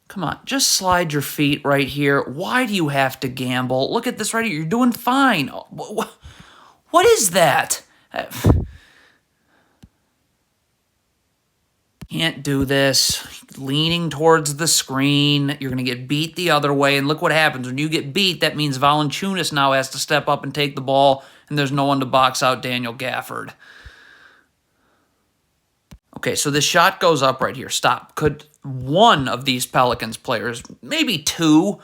Come on, just slide your feet right here. Why do you have to gamble? Look at this right here. You're doing fine. What is that? Can't do this. Leaning towards the screen. You're going to get beat the other way. And look what happens. When you get beat, that means Valanciunas now has to step up and take the ball. And there's no one to box out Daniel Gafford. Okay, so this shot goes up right here. Stop. Could one of these Pelicans players, maybe two,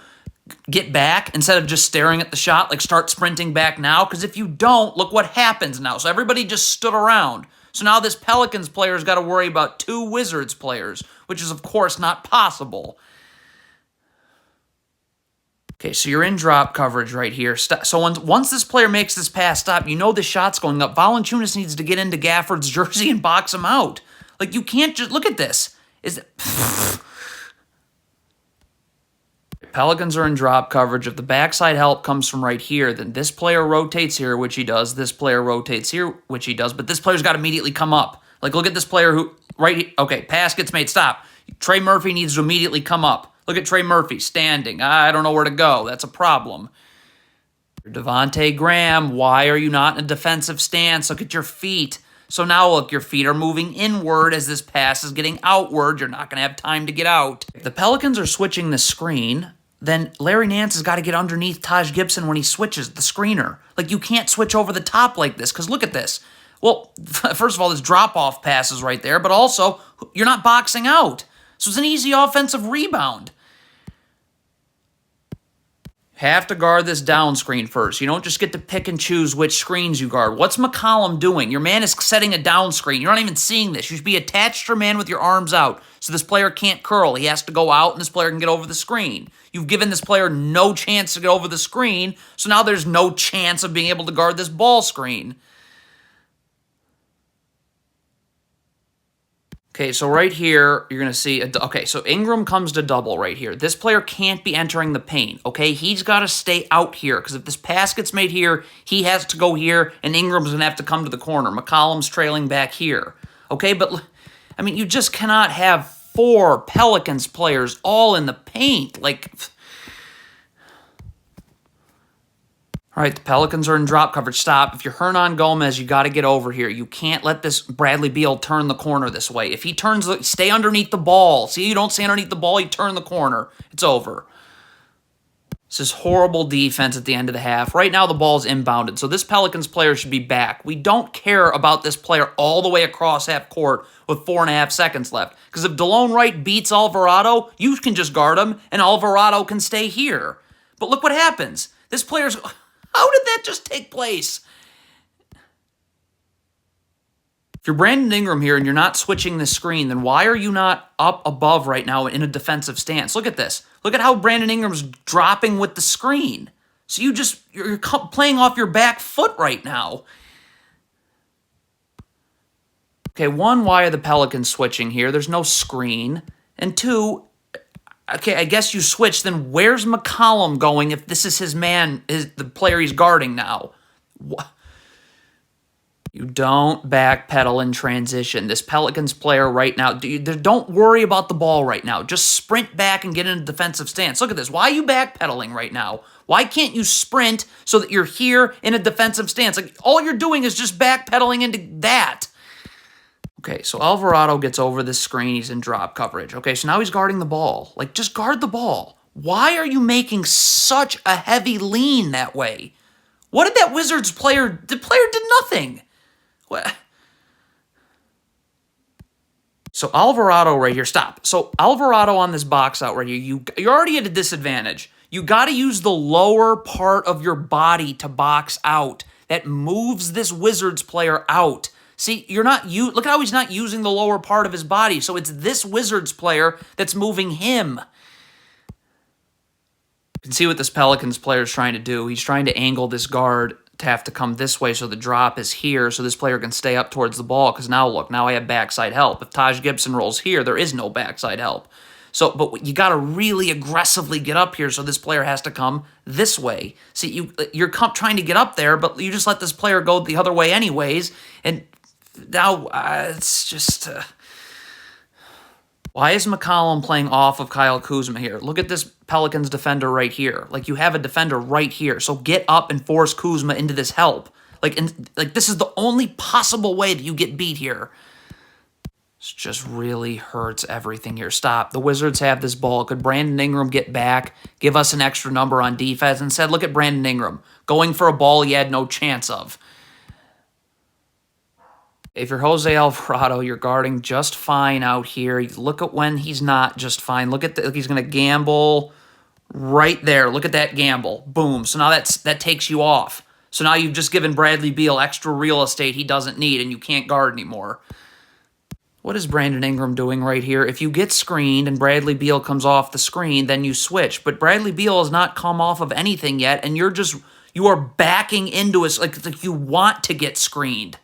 get back instead of just staring at the shot? Like, start sprinting back now? Because if you don't, look what happens now. So everybody just stood around. So now this Pelicans player's got to worry about two Wizards players, which is, of course, not possible. Okay, so you're in drop coverage right here. So once this player makes this pass, stop. You know the shot's going up. Valanciunas needs to get into Gafford's jersey and box him out. Like, you can't just... Look at this. Pelicans are in drop coverage. If the backside help comes from right here, then this player rotates here, which he does. This player rotates here, which he does. But this player's got to immediately come up. Like, look at this player who... Right here. Okay, pass gets made. Stop. Trey Murphy needs to immediately come up. Look at Trey Murphy standing. I don't know where to go. That's a problem. Devontae Graham, why are you not in a defensive stance? Look at your feet. So now, look, your feet are moving inward as this pass is getting outward. You're not going to have time to get out. If the Pelicans are switching the screen, then Larry Nance has got to get underneath Taj Gibson when he switches the screener. Like, you can't switch over the top like this, because look at this. Well, first of all, this drop-off pass is right there, but also, you're not boxing out. So it's an easy offensive rebound. Have to guard this down screen first. You don't just get to pick and choose which screens you guard. What's McCollum doing? Your man is setting a down screen. You're not even seeing this. You should be attached to your man with your arms out so this player can't curl. He has to go out and this player can get over the screen. You've given this player no chance to get over the screen, so now there's no chance of being able to guard this ball screen. Okay, so right here, you're going to see... Okay, so Ingram comes to double right here. This player can't be entering the paint, okay? He's got to stay out here, because if this pass gets made here, he has to go here, and Ingram's going to have to come to the corner. McCollum's trailing back here, okay? But, I mean, you just cannot have four Pelicans players all in the paint. Like... All right, the Pelicans are in drop coverage. Stop. If you're Hernan Gomez, you got to get over here. You can't let this Bradley Beal turn the corner this way. If he turns, stay underneath the ball. See, you don't stay underneath the ball, you turn the corner. It's over. This is horrible defense at the end of the half. Right now, the ball's inbounded, so this Pelicans player should be back. We don't care about this player all the way across half court with 4.5 seconds left. Because if DeLone Wright beats Alvarado, you can just guard him, and Alvarado can stay here. But look what happens. This player's... How did that just take place? If you're Brandon Ingram here and you're not switching the screen, then why are you not up above right now in a defensive stance? Look at this. Look at how Brandon Ingram's dropping with the screen. So you're playing off your back foot right now. Okay, one, why are the Pelicans switching here? There's no screen. And two... Okay, I guess you switch. Then where's McCollum going if this is his man, the player he's guarding now? What? You don't backpedal in transition. This Pelicans player right now, don't worry about the ball right now. Just sprint back and get in a defensive stance. Look at this. Why are you backpedaling right now? Why can't you sprint so that you're here in a defensive stance? Like, all you're doing is just backpedaling into that. Okay, so Alvarado gets over this screen. He's in drop coverage. Okay, so now he's guarding the ball. Like, just guard the ball. Why are you making such a heavy lean that way? What did that Wizards player... The player did nothing. What? So Alvarado right here. Stop. So Alvarado on this box out right here. You're already at a disadvantage. You got to use the lower part of your body to box out. That moves this Wizards player out. See, look how he's not using the lower part of his body, so it's this Wizards player that's moving him. You can see what this Pelicans player is trying to do. He's trying to angle this guard to have to come this way so the drop is here so this player can stay up towards the ball, because now, look, now I have backside help. If Taj Gibson rolls here, there is no backside help. So, but you got to really aggressively get up here so this player has to come this way. See, you're trying to get up there, but you just let this player go the other way anyways, and... Now, it's just... Why is McCollum playing off of Kyle Kuzma here? Look at this Pelicans defender right here. Like, you have a defender right here. So get up and force Kuzma into this help. Like, this is the only possible way that you get beat here. This just really hurts everything here. Stop. The Wizards have this ball. Could Brandon Ingram get back, give us an extra number on defense? Instead, look at Brandon Ingram going for a ball he had no chance of. If you're Jose Alvarado, you're guarding just fine out here. Look at when he's not just fine. Look at he's going to gamble right there. Look at that gamble. Boom. So now that takes you off. So now you've just given Bradley Beal extra real estate he doesn't need, and you can't guard anymore. What is Brandon Ingram doing right here? If you get screened and Bradley Beal comes off the screen, then you switch. But Bradley Beal has not come off of anything yet, and you are backing into it like you want to get screened.